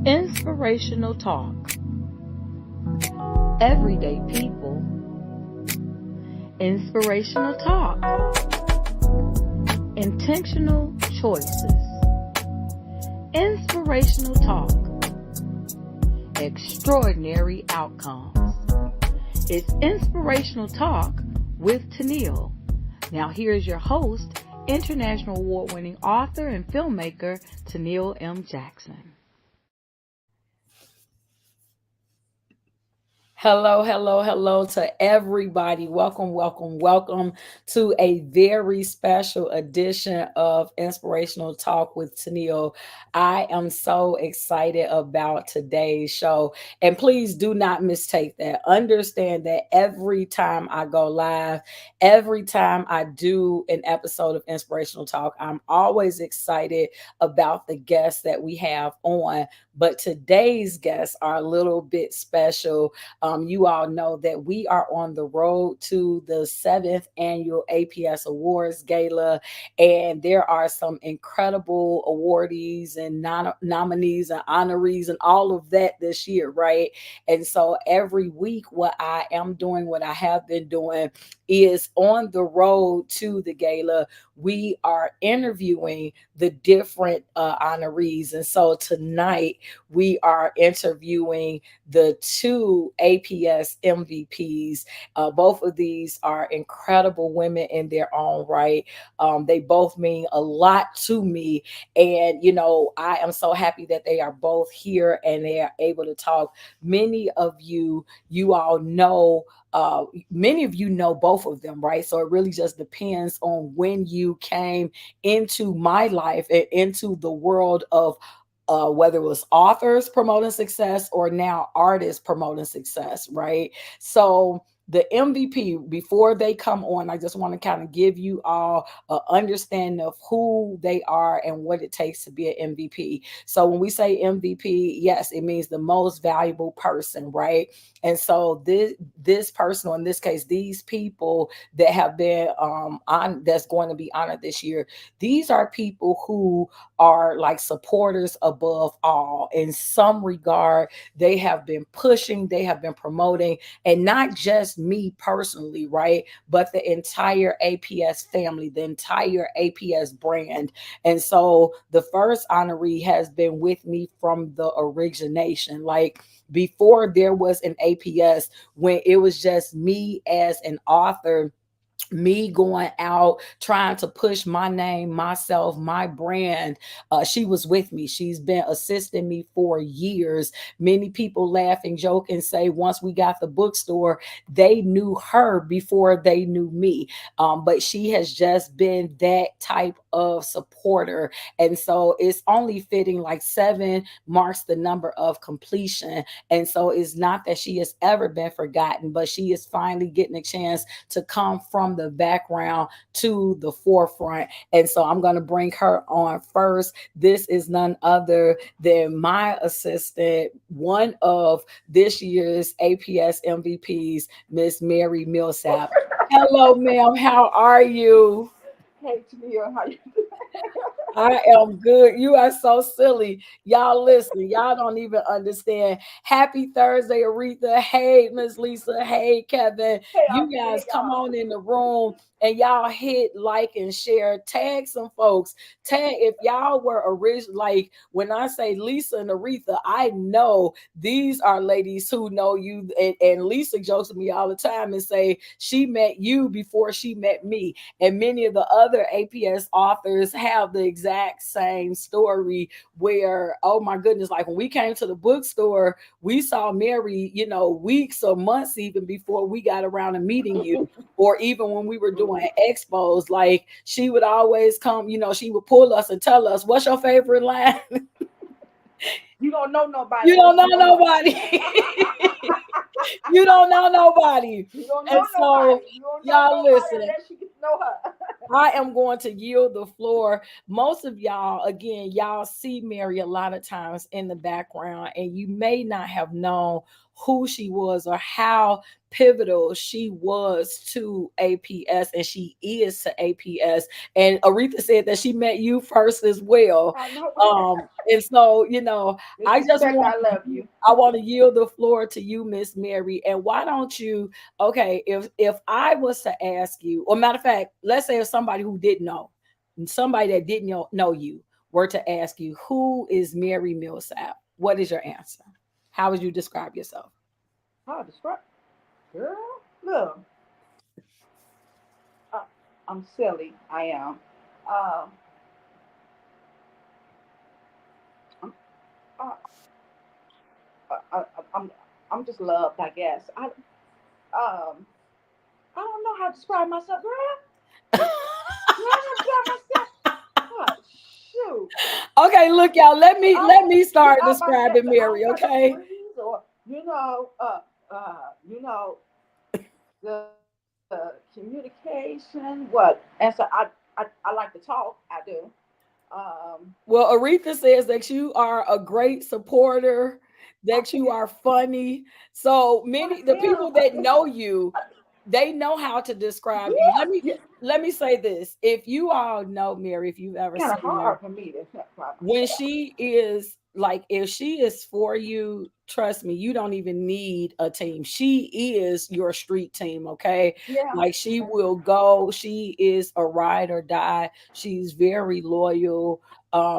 Inspirational talk. Everyday people. Inspirational talk. Intentional choices. Inspirational talk. Extraordinary outcomes. It's Inspirational Talk with Toneal. Now here's your host, International Award-winning author and filmmaker, Toneal M. Jackson. Hello to everybody. Welcome to a very special edition of Inspirational Talk with Toneal. I am so excited about today's show. And please do not mistake that. Understand that every time I go live, every time I do an episode of Inspirational Talk, I'm always excited about the guests that we have on. But today's guests are a little bit special. You all know that we are on the road to the 7th annual APS Awards Gala, and there are some incredible awardees and nominees and honorees and all of that this year, right? And so every week, what I have been doing is on the road to the gala, we are interviewing the different honorees. And so tonight we are interviewing the two APS MVPs. Both of these are incredible women in their own right. They both mean a lot to me. And, you know, I am so happy that they are both here and they are able to talk. Many of you all know, many of you know both of them, right? So it really just depends on when you came into my life and into the world of whether it was authors promoting success or now artists promoting success, right? So the MVP, before they come on, I just want to kind of give you all an understanding of who they are and what it takes to be an MVP. So when we say MVP, yes, it means the most valuable person, right? And so this person, or in this case, these people that have been that's going to be honored this year, these are people who are like supporters above all. In some regard, they have been pushing, they have been promoting, and not just me personally, right? But the entire APS family, the entire APS brand. And so the first honoree has been with me from the origination. Like before there was an APS, when it was just me as an author, me going out trying to push my name, myself, my brand. She was with me. She's been assisting me for years. Many people laugh and joke and say once we got the bookstore, they knew her before they knew me. But she has just been that type of supporter. And so it's only fitting, like 7 marks the number of completion. And so it's not that she has ever been forgotten, but she is finally getting a chance to come from the background to the forefront. And so I'm going to bring her on first. This is none other than my assistant, one of this year's APS MVPs, Miss Mary Milsap. Hello, ma'am. How are you? Hey, Toneal, how you I am good. You are so silly. Y'all listen. Y'all don't even understand. Happy Thursday, Aretha. Hey, Miss Lisa. Hey, Kevin. Hey, You guys come on in the room and y'all hit like and share. Tag some folks. Tag if y'all were original. Like when I say Lisa and Aretha, I know these are ladies who know you. And Lisa jokes with me all the time and say she met you before she met me. And many of the other APS authors have the exact same story where, oh my goodness, like when we came to the bookstore, we saw Mary, you know, weeks or months even before we got around to meeting you. Or even when we were doing expos, like she would always come, you know, she would pull us and tell us, what's your favorite line? You don't know nobody. You don't know nobody. You don't know nobody. You don't know And so, nobody. You don't know y'all nobody listen. unless you get to know her. I am going to yield the floor. Most of y'all, again, y'all see Mary a lot of times in the background, and you may not have known who she was or how pivotal she was to APS, and she is to APS. And Aretha said that she met you first as well. I know. And so, Miss I just Respect, want I love you. I want to yield the floor to you, Miss Mary. And why don't you, okay, if I was to ask you, or matter of fact, let's say if somebody who didn't know, somebody that didn't know you were to ask you, who is Mary Milsap? What is your answer? How would you describe yourself? How to describe? Girl, look, uh, I'm silly. I am. Um, I'm, uh, I'm, I'm just loved, I guess. I don't know how to describe myself, girl. You know how to describe myself? Oh, shoot. Okay, look, y'all. Let me I, let me start I about to say describing I Mary. don't got no Okay. friends, or you know, the communication. What? And so I like to talk. I do. Um, Well, Aretha says that you are a great supporter, I, that you are funny. So I many the people that am. know you, they know how to describe you. Yeah, yeah. Let me say this. If you all know Mary, if you've ever Kind of seen her, hard for me to describe when myself. she is like, if she is for you, trust me, you don't even need a team. She is your street team. Okay, Yeah. like she will go, she is a ride or die. She's very loyal.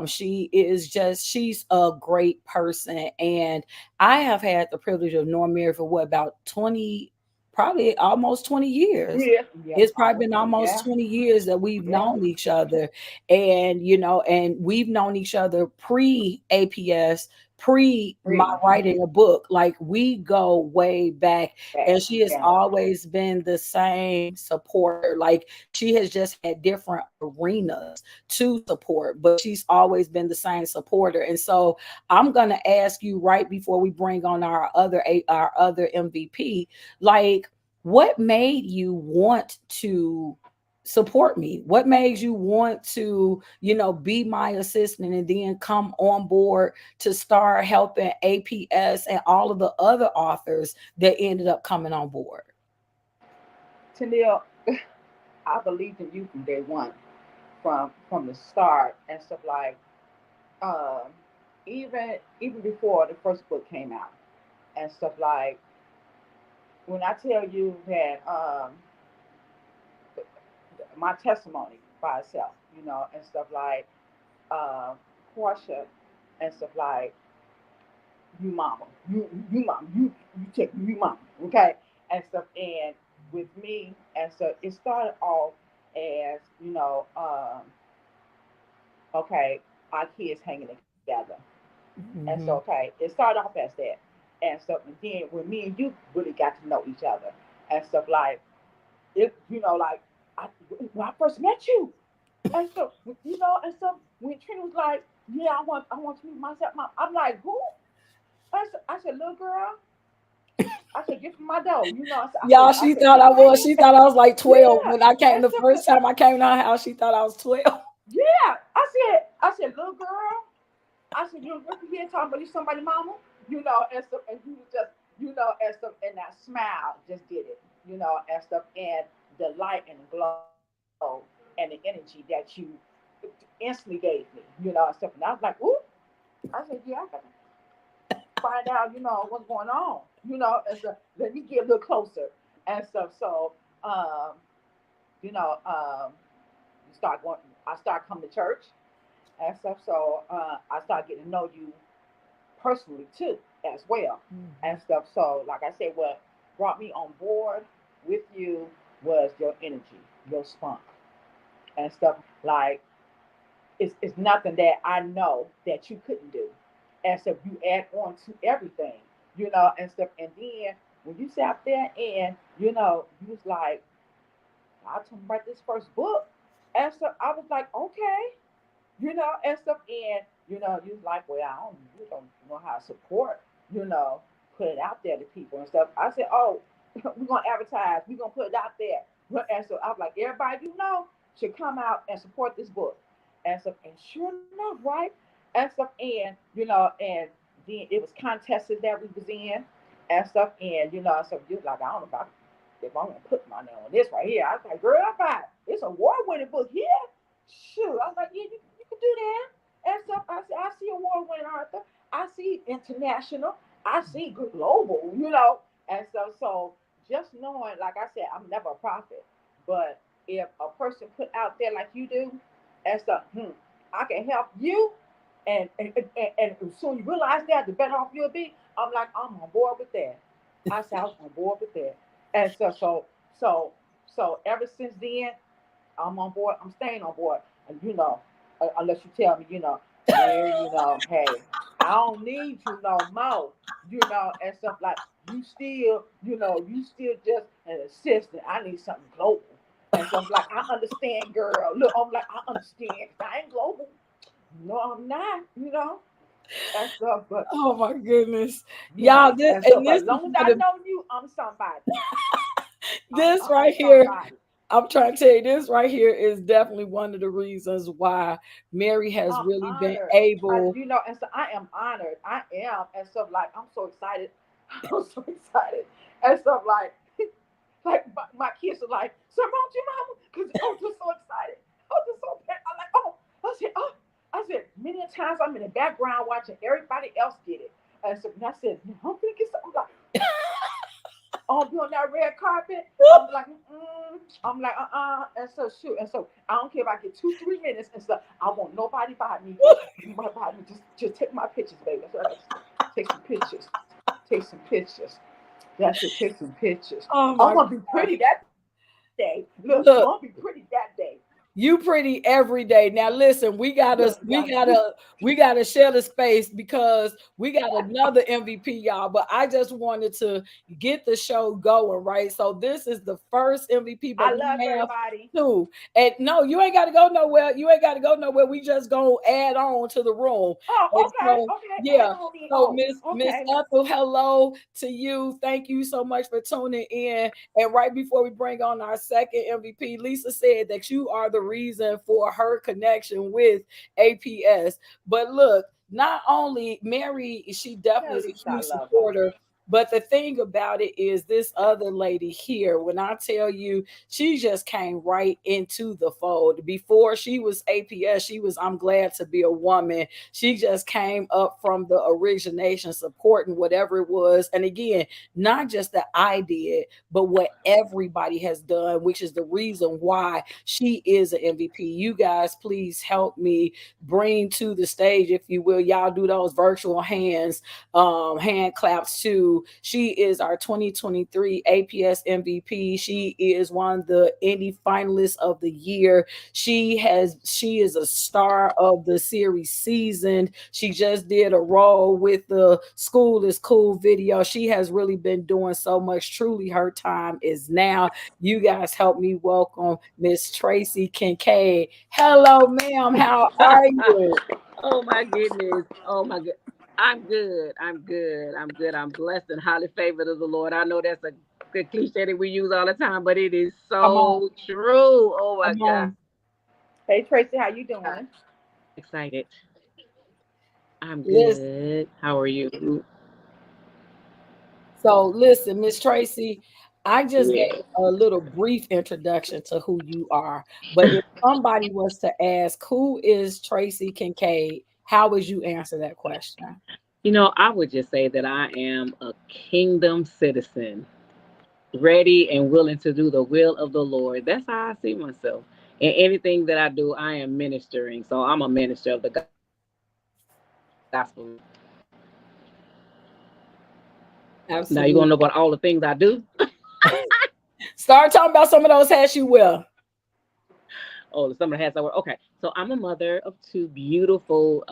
She is just, she's a great person. And I have had the privilege of knowing Mary for what, about 20, probably almost 20 years. Yeah. Yeah. It's probably Almost. been almost Yeah. 20 years that we've Yeah. known each other. And and we've known each other pre APS, pre my Free. writing a book. Like, we go way back. Back. And she has Yeah. always been the same supporter. Like, she has just had different arenas to support, but she's always been the same supporter. And so I'm gonna ask you right before we bring on our other MVP, like, what made you want to support me? What made you want to, be my assistant and then come on board to start helping APS and all of the other authors that ended up coming on board? Toneal, I believed in you from day one, from the start and stuff like um, even before the first book came out and stuff like when I tell you that my testimony by itself, and stuff like um, Portia and stuff like you mama, you mama, you take you mama, okay, and stuff. And with me, and so it started off as okay, our kids hanging together, and so Mhm. okay, it started off as that, and stuff. And then when me and you really got to know each other, and stuff like it, like I, when I first met you, and so and so when Trina was like, yeah, I want to meet myself, mom. I'm like, who? I said, little girl. I said, get from my door. Y'all, I she said, thought get I right was, here. she thought I was like 12 Yeah. when I came And the so, first time I came to her house. She thought I was 12. yeah. I said, little girl. I said, you look here talking about you somebody mama, and stuff, and you was just, and stuff, and that smile just did it, and stuff, and the light and the glow and the energy that you instantly gave me, and stuff. And I was like, ooh, I said, yeah, I gotta find out, what's going on, and so let me get a little closer and stuff. So, um, you know, you start going, I start coming to church and stuff. So I start getting to know you personally too, as well, and Mhm. stuff. So, like I said, what brought me on board with you was your energy, your spunk, and stuff. Like it's nothing that I know that you couldn't do, and so you add on to everything, and stuff. And then when you sat there and you was like, I told him about this first book, and so I was like, okay, and stuff. And you was like, well, you don't know how to support, you know, put it out there to people and stuff. I said, oh, we're gonna advertise, we're gonna put it out there. And so I was like, everybody should come out and support this book. And stuff. And sure enough, right? And stuff. And and then it was contests that we was in and stuff. And so you like, I don't know if I'm gonna put my name on this right here. I was like, girl, it's a award-winning book here. Shoot, I was like, yeah, you can do that. And stuff. I see award-winning author. I see international. I see global. And so just knowing, like I said, I'm never a prophet, but if a person put out there like you do, and stuff, I can help you, and as soon as you realize that, the better off you'll be. I'm like, I'm on board with that. I said I was on board with that, and so so ever since then, I'm on board. I'm staying on board, and unless you tell me, Mary, hey, I don't need you no more, and stuff like you still just an assistant. I need something global, and so I'm like, I understand, girl. Look, I'm like, I understand. I ain't global. No, I'm not. And stuff, but Oh my goodness. you Y'all, know, this, and so, and but this as is long as for I the, know you, I'm somebody. this I'm right here. somebody. I'm trying to tell you, this right here is definitely one of the reasons why Mary has I'm really been honored. able. And so I am honored. I am, and stuff like I'm so excited. I'm so excited, and stuff like my kids are like, "So, won't you, mama?" Because I was just so excited. I was just so I'm like, "Oh," I said, many times I'm in the background watching everybody else get it, and so when I said, "I'm gonna get something," I'm like, "Oh, be on that red carpet." I'm like, I'm like, and so shoot, and so I don't care if I get 2, 3 minutes, and so I want nobody by me. Nobody by me. Just take my pictures, baby. That's what I got to say. Take some pictures. Take some pictures. That's it. Take some pictures. Oh I'm my gonna be God. pretty that day. Look, I'm gonna Look, be pretty that day. you pretty every day. Now listen, we gotta Look, we now gotta we gotta share the space because we got another MVP, y'all. But I just wanted to get the show going, right? So this is the first MVP, but I we love have everybody. two. And no, you ain't gotta go nowhere. You ain't gotta go nowhere. We just gonna add on to the room. Oh, And okay, so okay. yeah. Add on me. So Oh, Miss okay. Ethel, hello to you. Thank you so much for tuning in. And right before we bring on our second MVP, Lisa said that you are the reason for her connection with APS. But look, not only Mary, she definitely Tell is a Lisa I huge love her. supporter. But the thing about it is, this other lady here, when I tell you, she just came right into the fold. Before she was APS, she was I'm glad to be a woman. She just came up from the origination, supporting whatever it was. And again, not just that I did, but what everybody has done, which is the reason why she is an MVP. You guys, please help me bring to the stage, if you will. Y'all do those virtual hand claps too. She is our 2023 APS MVP. She is one of the indie finalists of the year. She is a star of the series season. She just did a role with the School is Cool video. She has really been doing so much. Truly, her time is now. You guys help me welcome Miss Tracy Kincaide. Hello, ma'am. How are you? Oh my goodness. Oh my good. I'm good. I'm good. I'm good. I'm blessed and highly favored of the Lord. I know that's a good cliche that we use all the time, but it is Come on. so true. Oh my Come God. on. Hey Tracy, how you doing? Excited. I'm Listen. good. How are you? So listen, Miss Tracy, I just Yeah. gave a little brief introduction to who you are. But if somebody was to ask who is Tracy Kincaide, how would you answer that question? I would just say that I am a kingdom citizen, ready and willing to do the will of the Lord. That's how I see myself. And anything that I do, I am ministering. So I'm a minister of the gospel. Now you Absolutely. want to know about all the things I do? Start talking about some of those hats you wear. Oh, the summer hats I wear. Okay, so I'm a mother of two beautiful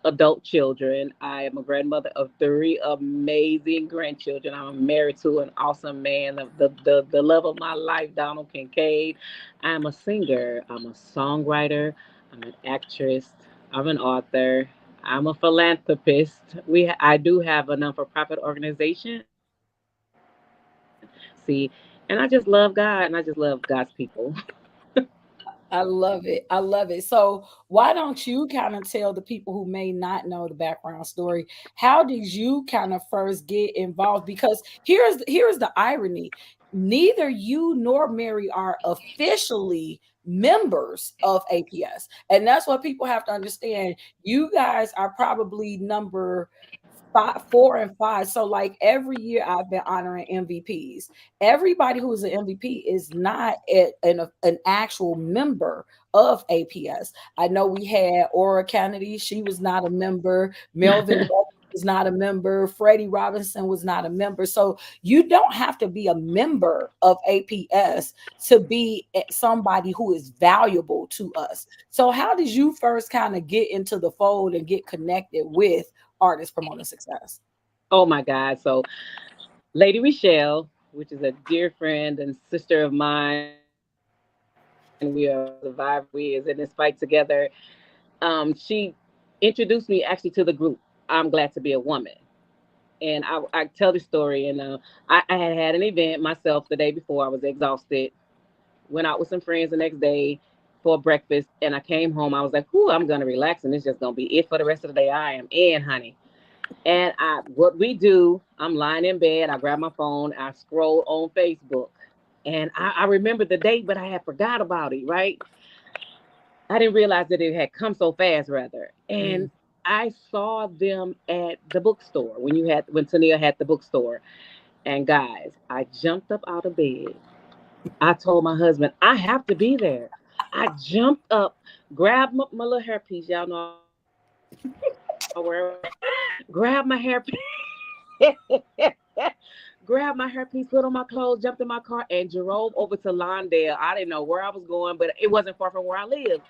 adult children. I am a grandmother of three amazing grandchildren. I'm married to an awesome man, the love of my life, Donald Kincaide. I'm a singer. I'm a songwriter. I'm an actress. I'm an author. I'm a philanthropist. I do have a non-for-profit organization. See, and I just love God and I just love God's people. I love it. I love it. So, why don't you kind of tell the people who may not know the background story? How did you kind of first get involved? Because here's the irony. Neither you nor Mary are officially members of APS. And that's what people have to understand. You guys are probably number five, 4 and 5. So like every year I've been honoring MVPs. Everybody who is an MVP is not an actual member of APS. I know we had Aura Kennedy, she was not a member. Melvin was not a member. Freddie Robinson was not a member. So you don't have to be a member of APS to be somebody who is valuable to us. So how did you first kind of get into the fold and get connected with artists promoting success? Oh my God. So Lady Michelle, which is a dear friend and sister of mine, we are survivors. We is in this fight together. She introduced me actually to the group. I'm glad to be a woman. And I tell the story, and I had an event myself the day before. I was exhausted. Went out with some friends the next day for breakfast, and I came home. I was like, "Whoo, I'm gonna relax, and it's just gonna be it for the rest of the day." I am in, honey. And what we do, I'm lying in bed. I grab my phone. I scroll on Facebook, and I remember the date, but I had forgot about it. Right? I didn't realize that it had come so fast, rather. Mm. And I saw them at the bookstore when Toneal had the bookstore. And guys, I jumped up out of bed. I told my husband, I have to be there. I jumped up, grabbed my little hairpiece. Y'all know I wear a wig. Grabbed my hairpiece. Grabbed my hairpiece, put on my clothes, jumped in my car, and drove over to Lawndale. I didn't know where I was going, but it wasn't far from where I live.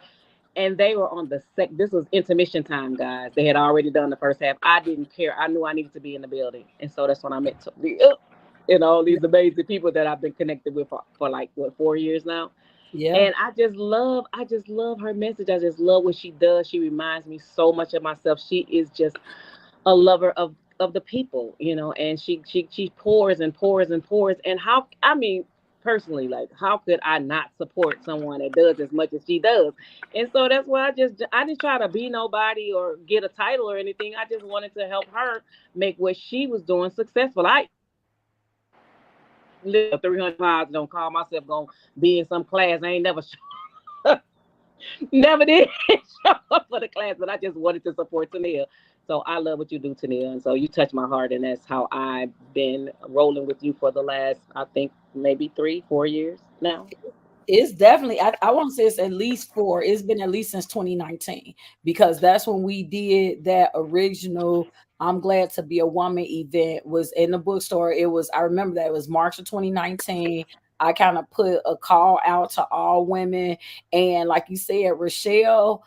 And they were on the this was intermission time, guys. They had already done the first half. I didn't care. I knew I needed to be in the building. And so that's when I met and all these amazing people that I've been connected with for like what 4 years now. Yeah. And I just love her message. I just love what she does. She reminds me so much of myself. She is just a lover of the people, and she pours and pours and pours. And how, I mean, personally, like, how could I not support someone that does as much as she does? And so that's why I didn't try to be nobody or get a title or anything. I just wanted to help her make what she was doing successful. I live 300 miles, don't call myself gonna be in some class. I ain't never never did show up for the class, but I just wanted to support Tania. So I love what you do, Tania. And so you touch my heart, and that's how I've been rolling with you for the last, I think, maybe 3, 4 years now. It's definitely, I want to say it's at least 4. It's been at least since 2019 because that's when we did that original I'm Glad to Be a Woman event was in the bookstore. I remember that it was March of 2019. I kind of put a call out to all women. And like you said, Rochelle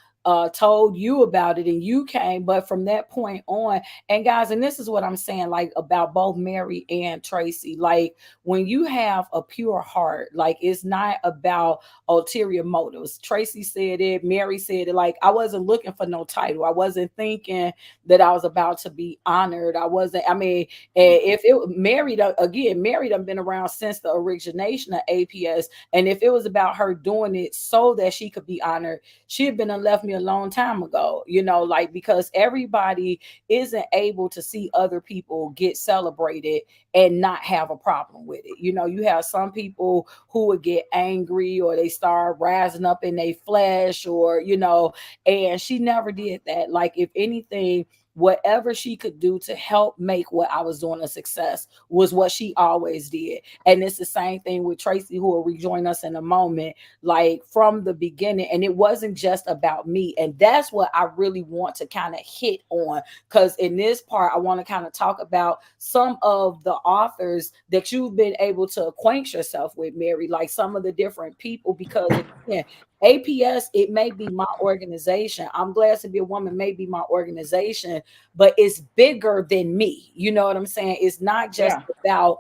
told you about it and you came. But from that point on, and guys, and this is what I'm saying, like about both Mary and Tracy, like when you have a pure heart, like it's not about ulterior motives. Tracy said it, Mary said it, like I wasn't looking for no title. I wasn't thinking that I was about to be honored. I wasn't, I mean, if it Mary, again, Mary done been around since the origination of APS. And if it was about her doing it so that she could be honored, she had been and left me a long time ago, like because everybody isn't able to see other people get celebrated and not have a problem with it. You have some people who would get angry or they start rising up in their flesh and she never did that. Like, if anything, whatever she could do to help make what I was doing a success was what she always did. And it's the same thing with Tracy, who will rejoin us in a moment, like from the beginning. And it wasn't just about me. And that's what I really want to kind of hit on. Because in this part, I want to kind of talk about some of the authors that you've been able to acquaint yourself with, Mary, like some of the different people, because again, APS, it may be my organization. I'm Glad to Be a Woman may be my organization, but it's bigger than me. You know what I'm saying? It's not just Yeah. about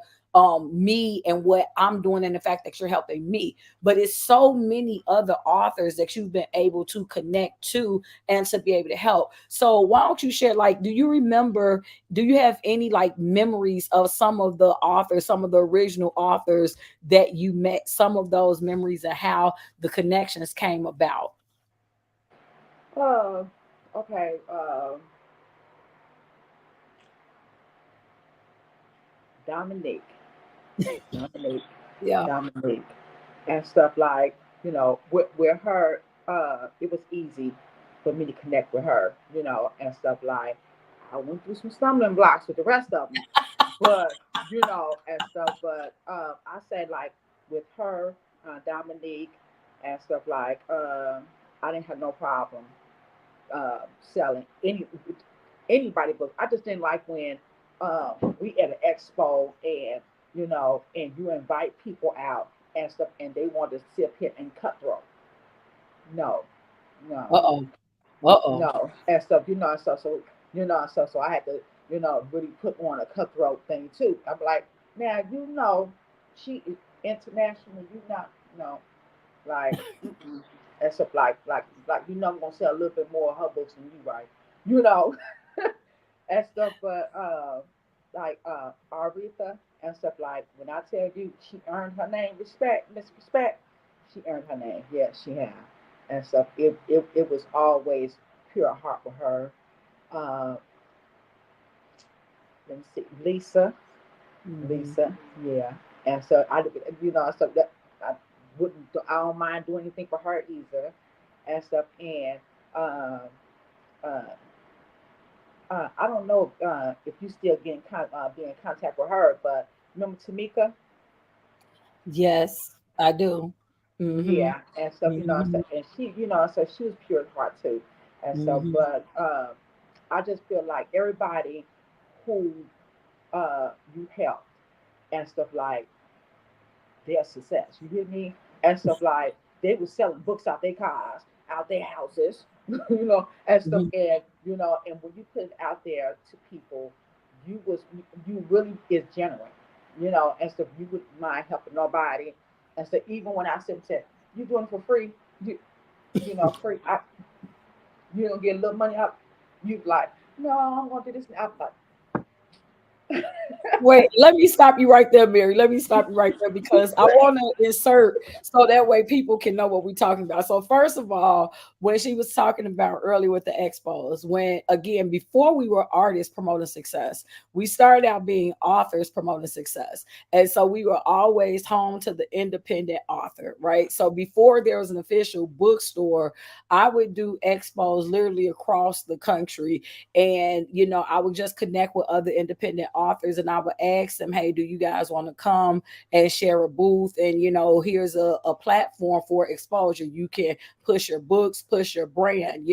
me and what I'm doing and the fact that you're helping me. But it's so many other authors that you've been able to connect to and to be able to help. So why don't you share, like, do you remember, do you have any like memories of some of the authors, some of the original authors that you met, some of those memories and how the connections came about? Uh, okay. Dominique, Dominique, Yeah. Dominique, and stuff like, with her. It was easy for me to connect with her, and stuff like. I went through some stumbling blocks with the rest of them, but and stuff. But I said like with her, Dominique, and stuff like, I didn't have no problem selling anybody books. I just didn't like when we at an expo and and you invite people out and stuff and they want to sit up here and cutthroat. No, no, Uh-oh. Uh-oh. no, and stuff. So I had to really put on a cutthroat thing too. I'm like, now she is international. You not no like. Mm-mm. And stuff like I'm gonna sell a little bit more of her books than you, right? You know, and stuff. But like Aretha and stuff like when I tell you she earned her name, Miss Respect, she earned her name. Yes, she has. And stuff. It was always pure heart with her. Uh, let me see, Mhm. Lisa, yeah. And so so that I I don't mind doing anything for her either, and stuff. And um, uh, I don't know if you still be in contact with her, but remember Tamika? Yes, I do. Mm-hmm. Yeah, and stuff. Mm-hmm. And she, so she was pure at heart too, and so. Mm-hmm. But I just feel like everybody who you helped and stuff like their success. You hear me? And stuff like they were selling books out their cars, out their houses, and stuff. Mm-hmm. And when you put it out there to people, you really is genuine, and stuff. You wouldn't mind helping nobody, and so even when I said, "You doing it for free?" You, free. You don't get a little money out. You like, no, I'm gonna do this. And I'm like, Wait, let me stop you right there, Mary. Let me stop you right there because I want to insert so that way people can know what we're talking about. So, first of all, when she was talking about earlier with the expos, when again, before we were artists promoting success, we started out being authors promoting success. And so we were always home to the independent author, right? So, before there was an official bookstore, I would do expos literally across the country. And I would just connect with other independent authors and I would ask them, hey, do you guys want to come and share a booth? And here's a platform for exposure. You can push your books, push your brand,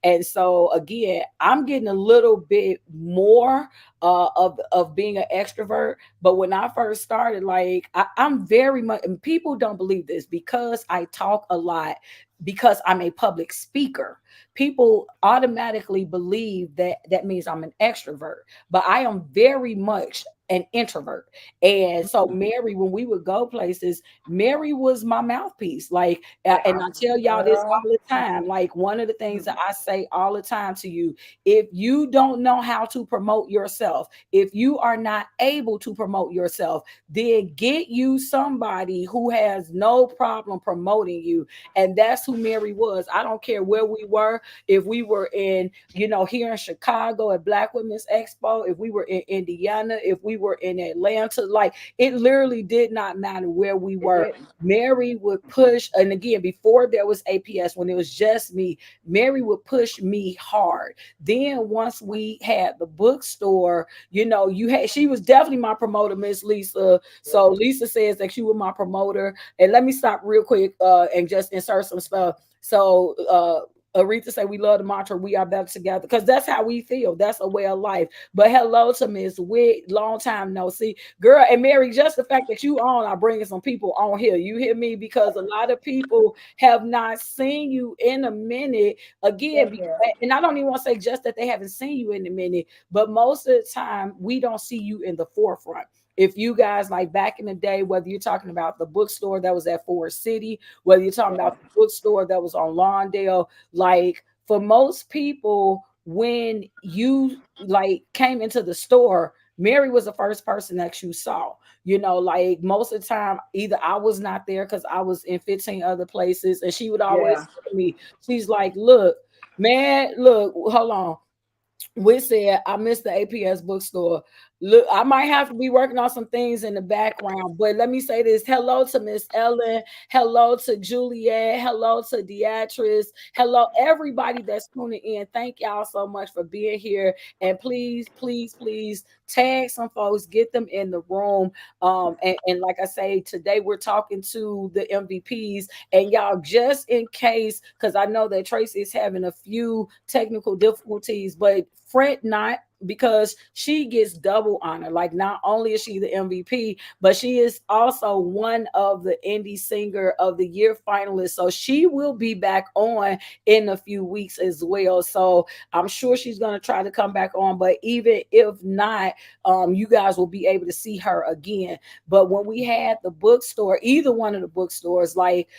and so again, I'm getting a little bit more of being an extrovert. But when I first started, like I'm very much, and people don't believe this because I talk a lot, because I'm a public speaker, people automatically believe that that means I'm an extrovert, but I am very much an introvert. And so Mary, when we would go places, Mary was my mouthpiece. Like, and I tell y'all this girl. all the time. Like, one of the things that I say all the time to you, if you don't know how to promote yourself, if you are not able to promote yourself, then get you somebody who has no problem promoting you. And that's who Mary was. I don't care where we were, if we were in, here in Chicago at Black Women's Expo, if we were in Indiana, if we were in Atlanta, like it literally did not matter where we It were. didn't. Mary would push, and again, before there was APS, when it was just me, Mary would push me hard. Then once we had the bookstore, she was definitely my promoter, Miss Lisa. So Lisa says that she was my promoter. And let me stop real quick and just insert some stuff. So Aretha say we love the mantra, we are better together, because that's how we feel. That's a way of life. But hello to Miss Witt, long time no see. Girl, and Mary, just the fact that you on are bringing some people on here. You hear me? Because a lot of people have not seen you in a minute. Again, Same here. and I don't even want to say just that they haven't seen you in a minute, but most of the time we don't see you in the forefront. If you guys like back in the day, whether you're talking about the bookstore that was at Forest City, whether you're talking Yeah. about the bookstore that was on Lawndale, like for most people, when you like came into the store, Mary was the first person that you saw. You know, like most of the time, either I was not there because I was in 15 other places, and she would always Yeah. say to me, she's like, look, man, look, hold on. We said I missed the APS bookstore. Look, I might have to be working on some things in the background, but let me say this: hello to Miss Ellen, hello to Juliet, hello to Beatrice, hello everybody that's tuning in. Thank y'all so much for being here, and please, please, please tag some folks, get them in the room. And like I say, today we're talking to the MVPs, and y'all, just in case, because I know that Tracy is having a few technical difficulties, but fret not, because she gets double honor. Like, not only is she the MVP, but she is also one of the Indie Singer of the Year finalists. So she will be back on in a few weeks as well. So I'm sure she's going to try to come back on. But even if not, you guys will be able to see her again. But when we had the bookstore, either one of the bookstores, like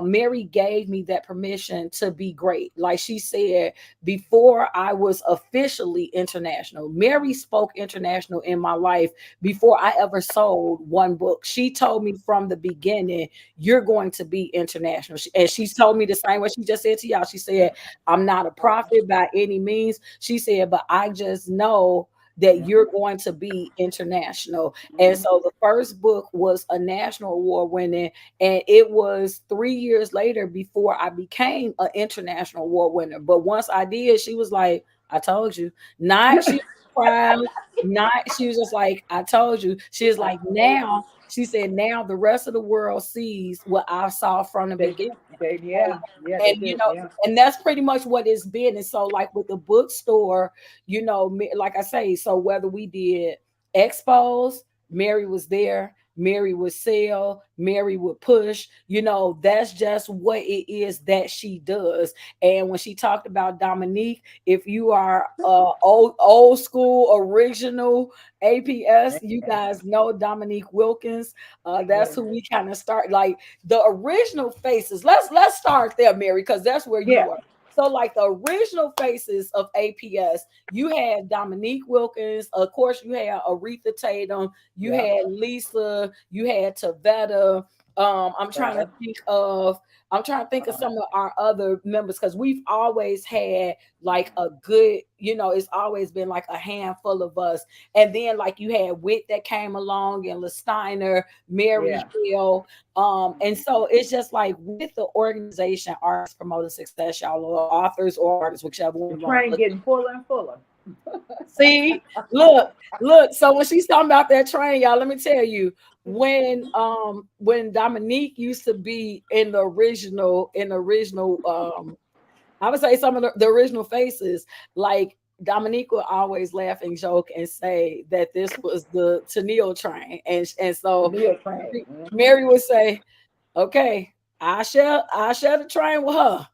Mary gave me that permission to be great. Like she said, before I was officially international, Mary spoke international in my life before I ever sold one book. She told me from the beginning, you're going to be international. And she's told me the same way she just said to y'all. She said, I'm not a prophet by any means. She said, but I just know that you're going to be international. And Mhm. so the first book was a national award winning, and it was 3 years later before I became an international award winner. But once I did, she was like, I told you. Not she was proud, not she was just like, I told you. She was I like, told you. now, she said, now the rest of the world sees what I saw from the They beginning. do. They yeah. Yeah, they And you do. know, Yeah. and that's pretty much what it's been. And so, like with the bookstore, you know, like I say, so whether we did expos, Mary was there, Mary would sell, Mary would push, you know, that's just what it is that she does. And when she talked about Dominique, if you are old school original APS, you Yeah. guys know Dominique Wilkins. That's Yeah. who we kind of start, like the original faces. Let's start there, Mary, because that's where you Yeah. were. So, like the original faces of APS, you had Dominique Wilkins, of course, you had Aretha Tatum, you Yeah. had Lisa, you had Tavetta. I'm trying to Better. think of some of our other members, because we've always had like a good, you know, it's always been like a handful of us. And then like you had Wit that came along, and LaSteiner, Mary Yeah. Hill. And so it's just like with the organization, Artists Promoting Success, y'all, or authors or artists, whichever one The you want to train look. getting fuller and fuller. See, look. So when she's talking about that train, y'all, let me tell you, when Dominique used to be in the original, I would say some of the original faces, like Dominique would always laugh and joke and say that this was the Toneal train. And The so meal train. Mary would say, okay, I share the train with her.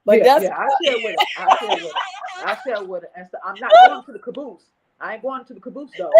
But Yeah, that's yeah, I share with it. I share with it. I share with it. And so I'm not going to the caboose. I ain't going to the caboose though.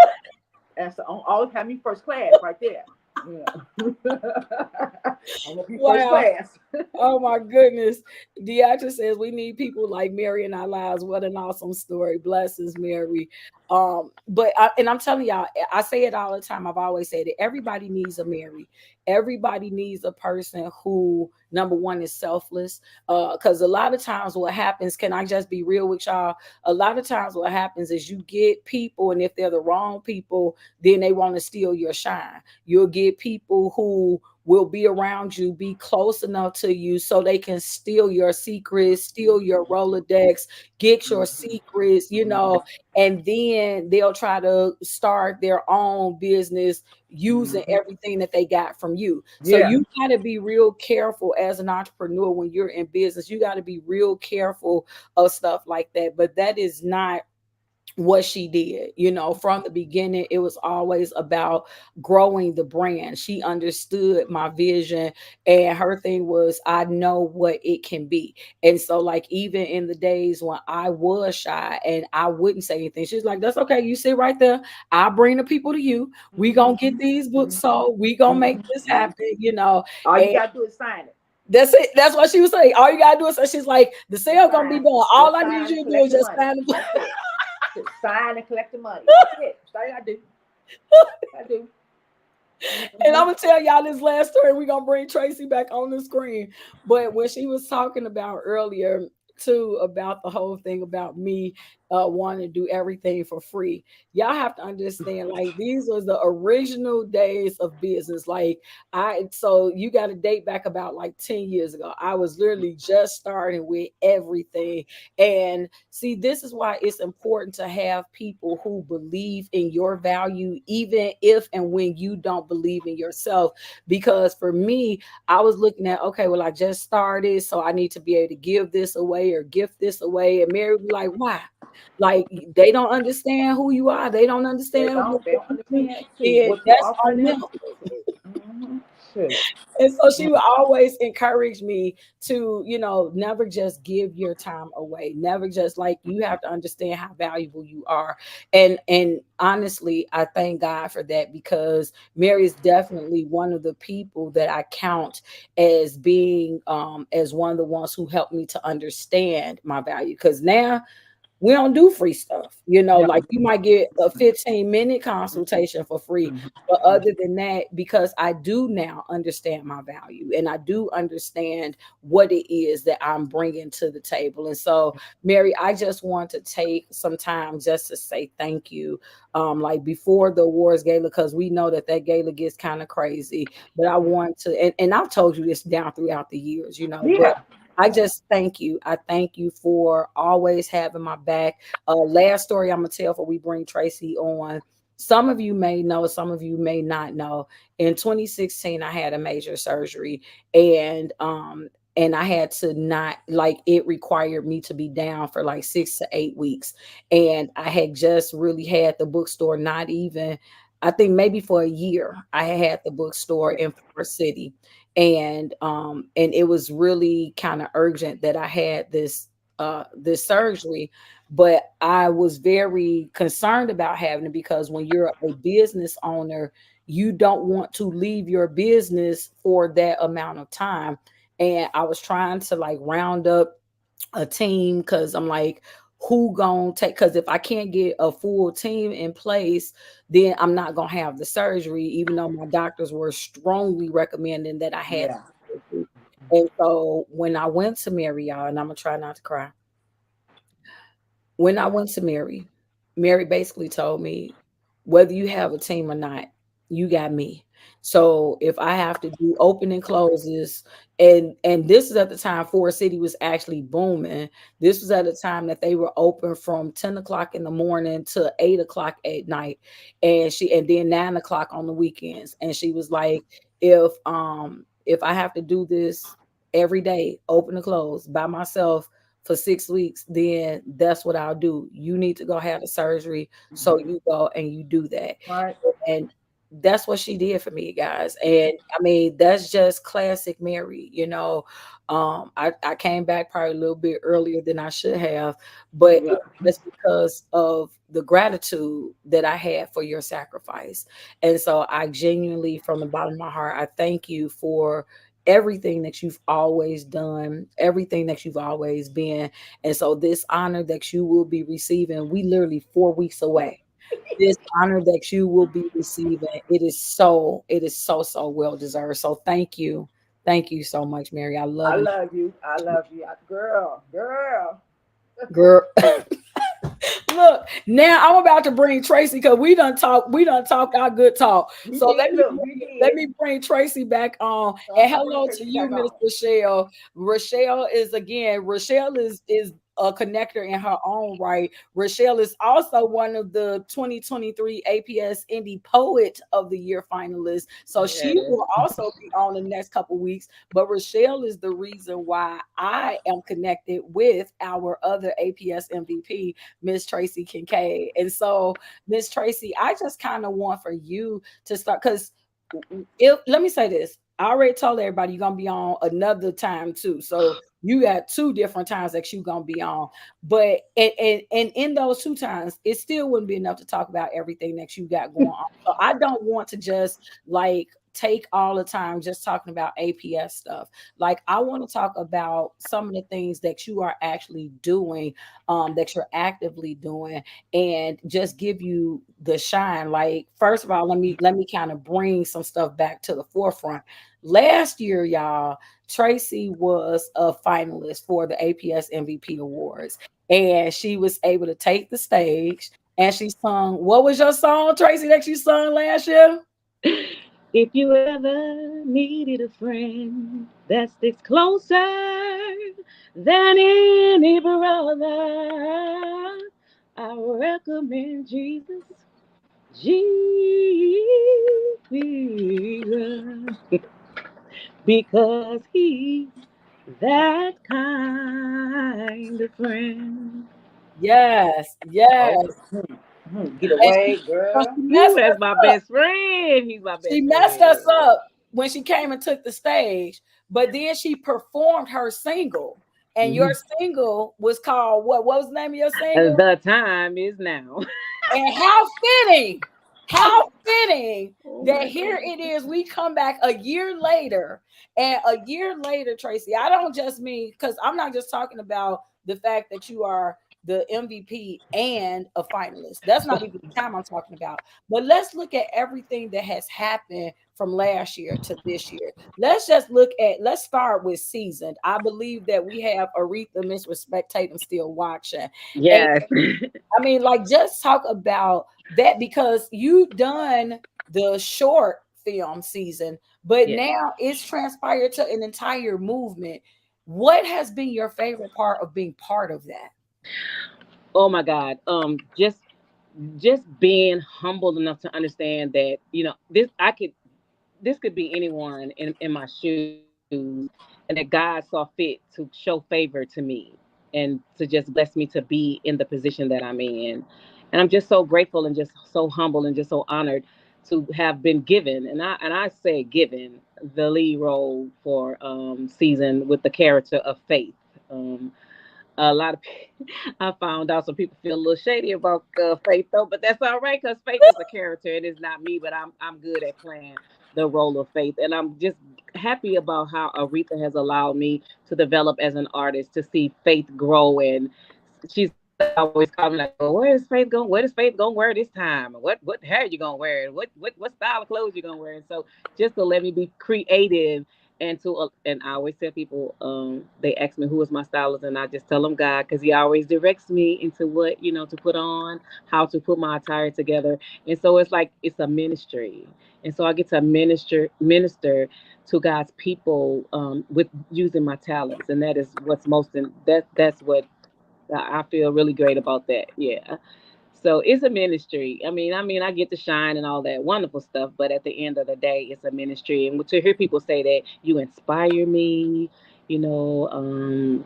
And so I'll always have me first class right there. Yeah. I'm gonna be first wow. class. Oh my goodness. Deatra says we need people like Mary in our lives. What an awesome story. Blessings, Mary. And I'm telling y'all, I say it all the time. I've always said it. Everybody needs a Mary. Everybody needs a person who, number one, is selfless. Because a lot of times what happens, can I just be real with y'all? A lot of times what happens is you get people, and if they're the wrong people, then they want to steal your shine. You'll get people who will be around you, be close enough to you so they can steal your secrets, steal your Rolodex, get your secrets, and then they'll try to start their own business using everything that they got from you. So Yeah. you got to be real careful as an entrepreneur when you're in business. You got to be real careful of stuff like that. But that is not what she did. From the beginning, it was always about growing the brand. She understood my vision, and her thing was, I know what it can be. And so, like, even in the days when I was shy and I wouldn't say anything, she's like, that's okay, you sit right there, I'll bring the people to you, we gonna get these books sold, we gonna make this happen. All you And gotta do is sign it. that's it. That's what she was saying. All you gotta do is, so she's like, the sale gonna be done. All Just I need sign you and to do collect is the just money. sign the book. That's it. Just sign and collect the money. That's it. That's all you gotta do. I do. And I'm gonna tell y'all this last story. We're gonna bring Tracy back on the screen. But when she was talking about earlier too about the whole thing about me wanting to do everything for free, y'all have to understand, like, these was the original days of business. Like, so you got to date back about like 10 years ago. I was literally just starting with everything. And see, this is why it's important to have people who believe in your value, even if and when you don't believe in yourself. Because for me, I was looking at, okay, well, I just started, so I need to be able to give this away or gift this away. And Mary was like, why? Like, they don't understand who you are. They don't They understand what don't. They you're don't doing. understand too And what you that's offering on them. them. Mm-hmm. Sure. And so she would always encourage me to, never just give your time away. Never just, like, you have to understand how valuable you are. And honestly, I thank God for that, because Mary is definitely one of the people that I count as being as one of the ones who helped me to understand my value. Because now we don't do free stuff, No. like, you might get a 15-minute consultation for free. But other than that, because I do now understand my value and I do understand what it is that I'm bringing to the table. And so, Mary, I just want to take some time just to say thank you. Like, before the awards gala, because we know that gala gets kind of crazy, but I want to, and I've told you this down throughout the years, but Yeah. I just thank you. I thank you for always having my back. Last story I'm gonna tell before we bring Tracy on. Some of you may know, some of you may not know. In 2016, I had a major surgery, and I had to, not like, it required me to be down for like 6 to 8 weeks. And I had just really had the bookstore, not even, I think maybe for a year, I had the bookstore in Forest City. And it was really kind of urgent that I had this surgery. But I was very concerned about having it, because when you're a business owner, you don't want to leave your business for that amount of time. And I was trying to, like, round up a team, because I'm like, who gonna take, because if I can't get a full team in place, then I'm not gonna have the surgery, even though my doctors were strongly recommending that I had Yeah. the surgery. And so when I went to Mary, y'all, and I'm gonna try not to cry. When I went to Mary, Mary basically told me, whether you have a team or not, you got me. So if I have to do opening closes, and this is at the time Forest City was actually booming. This was at a time that they were open from 10 o'clock in the morning to 8 o'clock at night. And then 9 o'clock on the weekends. And she was like, if I have to do this every day, open and close by myself for 6 weeks, then that's what I'll do. You need to go have the surgery. So you go and you do that. Right. And that's what she did for me, guys. And I mean, that's just classic Mary. I came back probably a little bit earlier than I should have, but Yeah. it's because of the gratitude that I had for your sacrifice. And so I genuinely, from the bottom of my heart, I thank you for everything that you've always done, everything that you've always been. And so this honor that you will be receiving, we literally 4 weeks away. This honor that you will be receiving, it is so well deserved. So thank you. Thank you so much, Mary. I I love love you. I love you. Girl. Girl. you, girl. Look, now I'm about to bring Tracy because we done talked our good talk. We So did. Look, we let did. me bring Tracy back on. So And I'm bringing hello to Tracy you, back Miss on. Rochelle. Rochelle is a connector in her own right. Rochelle is also one of the 2023 APS Indie Poet of the Year finalists. So she Yes. will also be on the next couple weeks. But Rochelle is the reason why I am connected with our other APS MVP, Miss Tracy Kincaide. And so, Miss Tracy, I just kind of want for you to start because let me say this. I already told everybody you're gonna be on another time too. So you got two different times that you're gonna be on. But and in those two times, it still wouldn't be enough to talk about everything that you got going on. So I don't want to just like take all the time just talking about APS stuff. Like I want to talk about some of the things that you are actually doing, that you're actively doing, and just give you the shine. Like first of all, let me kind of bring some stuff back to the forefront. Last year, y'all, Tracy was a finalist for the APS MVP Awards, and she was able to take the stage and she sung. What was your song, Tracy, that you sung last year? If you ever needed a friend that sticks closer than any brother, I recommend Jesus. Jesus. Because he's that kind of friend. Yes, Oh, yes. get And she, away, so girl. she Ooh, messed that's us my up. best friend. He's my She best messed us friend. up when she came and took the stage, but then she performed her single. And your Mhm. single was called what? What was the name of your single? The time is now. And how fitting Oh that my here goodness. it is. We come back a year later, and a year later, Tracy, I don't just mean because I'm not just talking about the fact that you are the MVP and a finalist. That's not even the time I'm talking about. But let's look at everything that has happened from last year to this year. Let's start with seasoned. I believe that we have Aretha Miss Respect Tatum still watching. And Yes. I mean, like, just talk about that because you've done the short film season, but Yes. now it's transpired to an entire movement. What has been your favorite part of being part of that? Oh my God. Just being humble enough to understand that, this could be anyone in my shoes, and that God saw fit to show favor to me and to just bless me to be in the position that I'm in. And I'm just so grateful and just so humble and just so honored to have been given, and I say given, the lead role for season with the character of Faith. A lot of I found out some people feel a little shady about Faith though, but that's all right because Faith is a character. It is not me, but I'm good at playing the role of Faith, and I'm just happy about how Aretha has allowed me to develop as an artist, to see Faith grow, and she's always calling me like, "Well, where is Faith going? Where does Faith gonna wear this time? What hair you gonna wear? What style of clothes you gonna wear?" And so just to let me be creative and I always tell people, they ask me who is my stylist, and I just tell them God, because He always directs me into what to put on, how to put my attire together, and so it's like it's a ministry, and so I get to minister to God's people, with using my talents, and that is what's that's what I feel really great about that. Yeah. So it's a ministry. I mean, I get to shine and all that wonderful stuff, but at the end of the day, it's a ministry. And to hear people say that you inspire me, you know,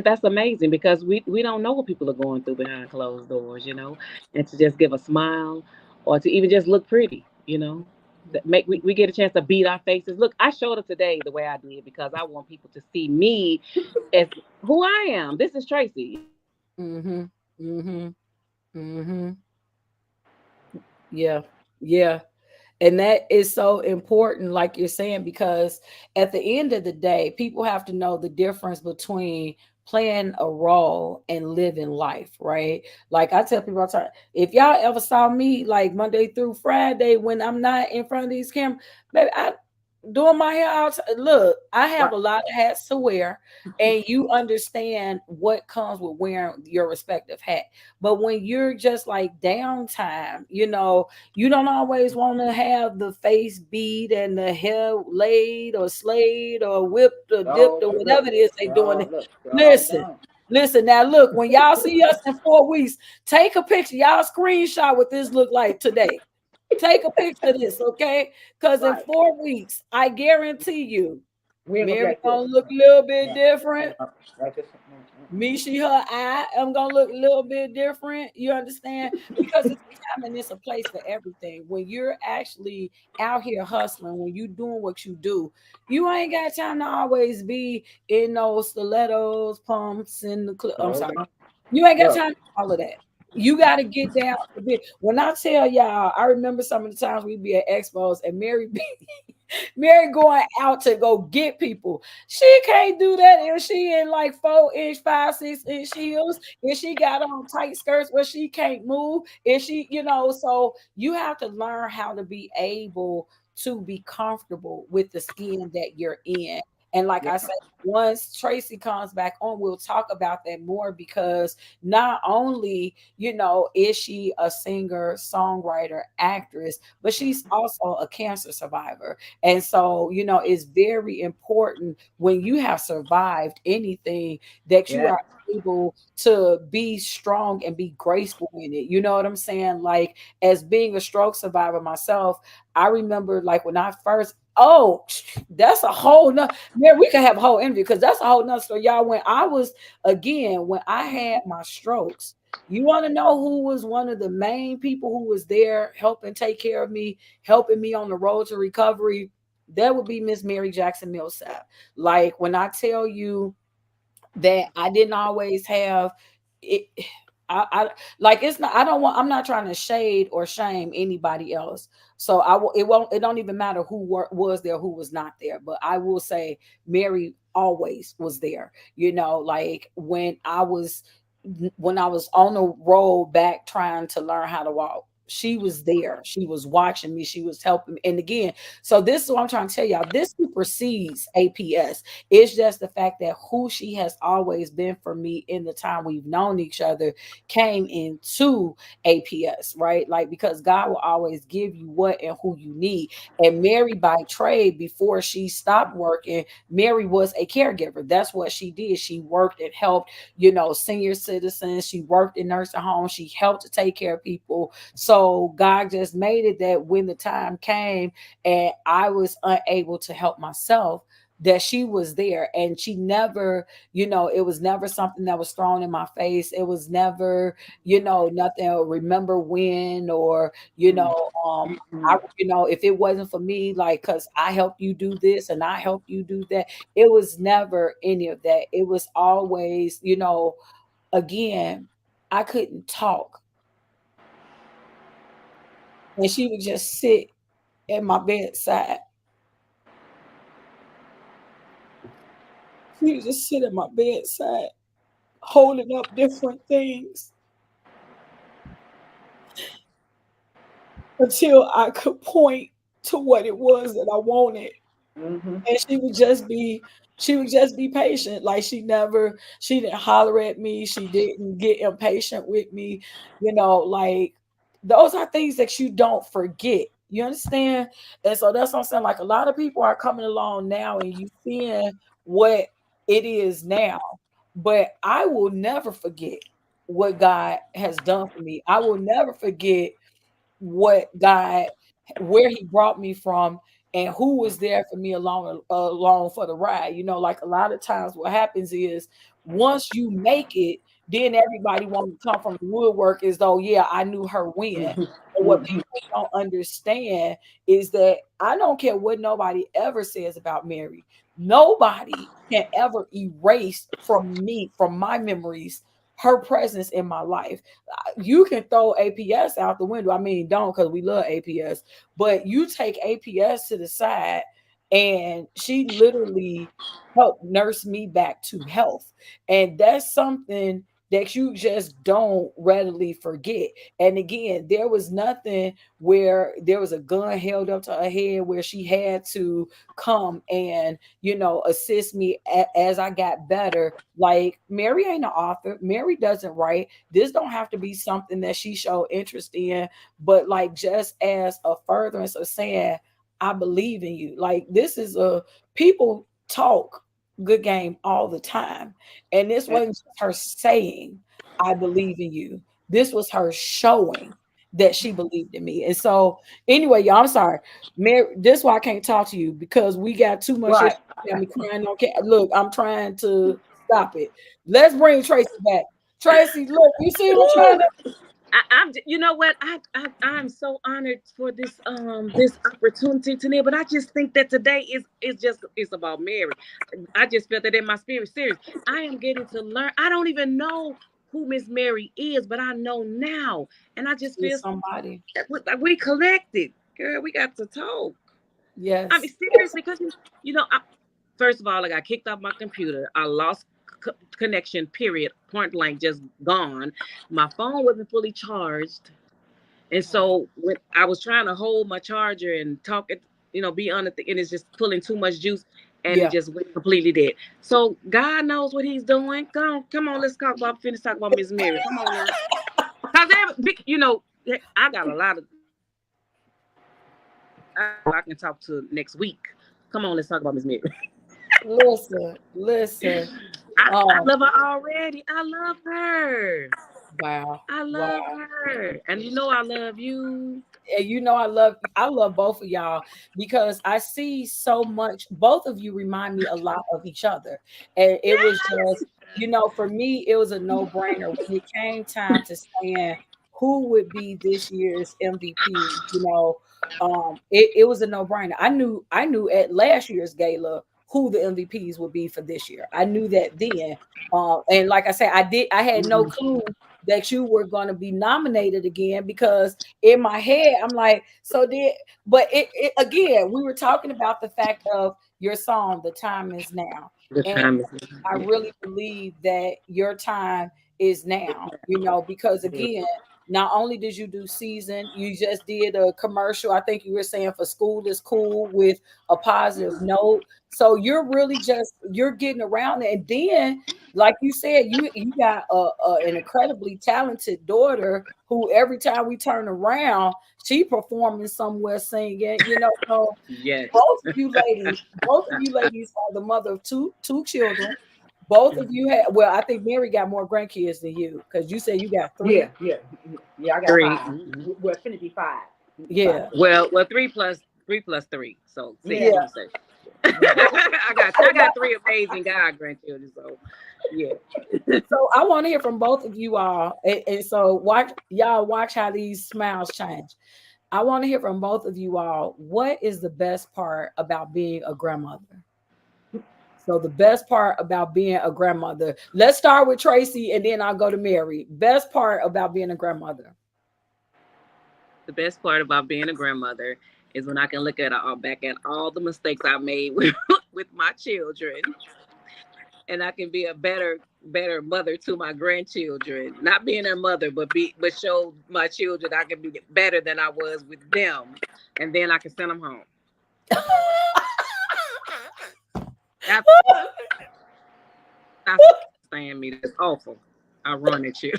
that's amazing because we don't know what people are going through behind closed doors, and to just give a smile or to even just look pretty, that make we get a chance to beat our faces. Look, I showed up today the way I did because I want people to see me as who I am. This is Tracy. Mm-hmm. Mm-hmm. Mm-hmm. Yeah. Yeah. And that is so important, like you're saying, because at the end of the day, people have to know the difference between playing a role and living life, right? Like I tell people all the time, if y'all ever saw me like Monday through Friday when I'm not in front of these cameras, baby, doing my hair out. Look, I have Right. a lot of hats to wear, and you understand what comes with wearing your respective hat. But when you're just like downtime, you don't always want to have the face beat and the hair laid or slayed or whipped or dipped Oh, or look, whatever it is they doing. look, y'all Listen. done. Listen now, look, when y'all see us in 4 weeks, take a picture. Y'all screenshot what this look like today. Take a picture of this, okay? Because in Right. 4 weeks, I guarantee you, We ain't gonna be Mary like gonna this. look a little bit Yeah. different. Like this. Me, she, her, I am gonna look a little bit different. You understand? Because it's a time and it's a place for everything. When you're actually out here hustling, when you doing what you do, you ain't got time to always be in those stilettos, pumps, and the I'm Hold sorry. on. You ain't got Look. time for all of that. You got to get down to bit. When I tell y'all, I remember some of the times we'd be at expos and Mary be Mary going out to go get people. She can't do that if she in like 4 inch, 5, 6 inch heels. If she got on tight skirts where she can't move. If she, so you have to learn how to be able to be comfortable with the skin that you're in. And like Yeah. I said, once Tracy comes back on, we'll talk about that more because not only, is she a singer, songwriter, actress, but she's also a cancer survivor. And so, it's very important when you have survived anything that you Yeah. are able to be strong and be graceful in it. You know what I'm saying? Like, as being a stroke survivor myself, I remember like when I first, oh, that's a whole nother, man, we could have a whole interview because that's a whole nother story. Y'all, when I had my strokes, you want to know who was one of the main people who was there helping take care of me, helping me on the road to recovery? That would be Miss Mary Jackson Milsap. Like when I tell you that I didn't always have it. I like it's not. I don't want. I'm not trying to shade or shame anybody else. So I will. It won't. It don't even matter who was there, who was not there. But I will say Mary always was there. Like when I was on the road back trying to learn how to walk. She was there. She was watching me. She was helping me. And again, so this is what I'm trying to tell y'all. This supersedes APS. It's just the fact that who she has always been for me in the time we've known each other came into APS, right? Like, because God will always give you what and who you need. And Mary, by trade, before she stopped working, Mary was a caregiver. That's what she did. She worked and helped, senior citizens. She worked in nursing homes. She helped to take care of people. So God just made it that when the time came and I was unable to help myself, that she was there. And she never, it was never something that was thrown in my face. It was never, nothing, remember when, or, if it wasn't for me, like, because I helped you do this and I helped you do that, it was never any of that. It was always, again, I couldn't talk. And she would just sit at my bedside. She would just sit at my bedside, holding up different things until I could point to what it was that I wanted. Mm-hmm. And she would just be patient. Like she didn't holler at me. She didn't get impatient with me. Like those are things that you don't forget. You understand? And so that's what I'm saying. Like a lot of people are coming along now and you seeing what it is now. But I will never forget what God has done for me. I will never forget what God, where He brought me from, and who was there for me along for the ride. Like a lot of times, what happens is once you make it, then everybody wants to come from the woodwork as though, yeah, I knew her when. But what Mm-hmm. people don't understand is that I don't care what nobody ever says about Mary. Nobody can ever erase from me, from my memories, her presence in my life. You can throw APS out the window. I mean, don't, because we love APS, but you take APS to the side, and she literally helped nurse me back to health. And that's something that you just don't readily forget. And again, there was nothing where there was a gun held up to her head where she had to come and, assist me as I got better. Like, Mary ain't an author. Mary doesn't write. This don't have to be something that she showed interest in, but like just as a furtherance of saying, I believe in you. Like, this is a people talk good game all the time. And this wasn't just her saying, I believe in you. This was her showing that she believed in me. And so, anyway, y'all, I'm sorry. Mary, this is why I can't talk to you, because we got too much. Right. Got me crying on Look, I'm trying to stop it. Let's bring Tracy back. Tracy, look, you see what I'm trying to. I'm, you know what? I'm so honored for this opportunity today. But I just think that today is about Mary. I just felt that in my spirit. Serious. I am getting to learn. I don't even know who Miss Mary is, but I know now, and I just feel Somebody. that we collected, girl. We got to talk. Yes. I mean, seriously, because first of all, I got kicked off my computer. I lost connection. Period. Point blank, just gone. My phone wasn't fully charged, and so when I was trying to hold my charger and talk it, be on it, and it's just pulling too much juice, and it just went completely dead. So God knows what He's doing. Come on, let's finish talking about Miss Mary. Come on now, cause I got a lot of. I can talk to next week. Come on, let's talk about Miss Mary. Listen. I love her already. I love her. Wow. I love her. And I love you. And I love both of y'all, because I see so much. Both of you remind me a lot of each other. And it was just, for me, it was a no-brainer when it came time to saying who would be this year's MVP. It was a no-brainer. I knew at last year's gala who the MVPs would be for this year. I knew that then. And like I said, I had no clue that you were going to be nominated again, because in my head I'm like, but it again, we were talking about the fact of your song, The Time Is Now. And I really believe that your time is now, because again, not only did you do season, you just did a commercial. I think you were saying for School is Cool with a positive note. So you're really you're getting around it. And then, like you said, you got an incredibly talented daughter who every time we turn around, she performing somewhere singing, So yes. both of you ladies are the mother of two children. Both of you I think Mary got more grandkids than you, because you said you got 3. Yeah. I got Three. 5. We're finna be 5. Yeah. Well, 3+3, so 6. Yeah. I got 3 amazing grandchildren, so yeah. So I want to hear from both of you all, and so watch how these smiles change. I want to hear from both of you all. What is the best part about being a grandmother? So the best part about being a grandmother. Let's start with Tracy, and then I'll go to Mary. Best part about being a grandmother. The best part about being a grandmother is when I can look back at all the mistakes I made with my children, and I can be a better mother to my grandchildren. Not being their mother, but show my children I can be better than I was with them, and then I can send them home. That's saying me. That's awful. I run at you.